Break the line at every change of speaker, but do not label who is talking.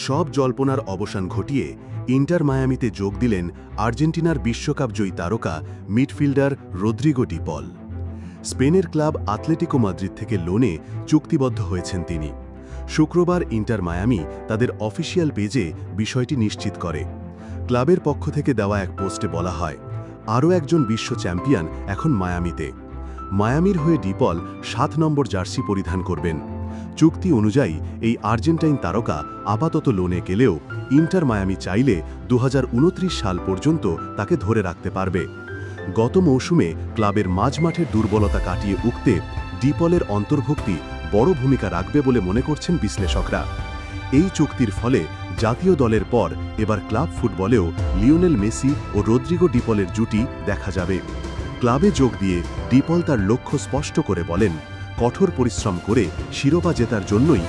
সব জল্পনার অবসান ঘটিয়ে ইন্টার মায়ামিতে যোগ দিলেন আর্জেন্টিনার বিশ্বকাপজয়ী তারকা মিডফিল্ডার রদ্রিগো ডি পল। স্পেনের ক্লাব আতলেটিকো মাদ্রিদ থেকে লোনে চুক্তিবদ্ধ হয়েছেন তিনি। শুক্রবার ইন্টার মায়ামি তাদের অফিসিয়াল পেজে বিষয়টি নিশ্চিত করে। ক্লাবের পক্ষ থেকে দেওয়া এক পোস্টে বলা হয়, আরও একজন বিশ্ব চ্যাম্পিয়ন এখন মায়ামিতে। মায়ামির হয়ে ডি পল 7 নম্বর জার্সি পরিধান করবেন। চুক্তি অনুযায়ী এই আর্জেন্টাইন তারকা আপাতত লোনে গেলেও ইন্টার মায়ামি চাইলে 2029 সাল পর্যন্ত তাকে ধরে রাখতে পারবে। গত মৌসুমে ক্লাবের মাঝমাঠের দুর্বলতা কাটিয়ে উঠতে ডি পলের অন্তর্ভুক্তি বড় ভূমিকা রাখবে বলে মনে করছেন বিশ্লেষকরা। এই চুক্তির ফলে জাতীয় দলের পর এবার ক্লাব ফুটবলেও লিওনেল মেসি ও রদ্রিগো ডি পলের জুটি দেখা যাবে। ক্লাবে যোগ দিয়ে ডি পল তার লক্ষ্য স্পষ্ট করে বলেন, কঠোর পরিশ্রম করে শিরোপা জেতার জন্যই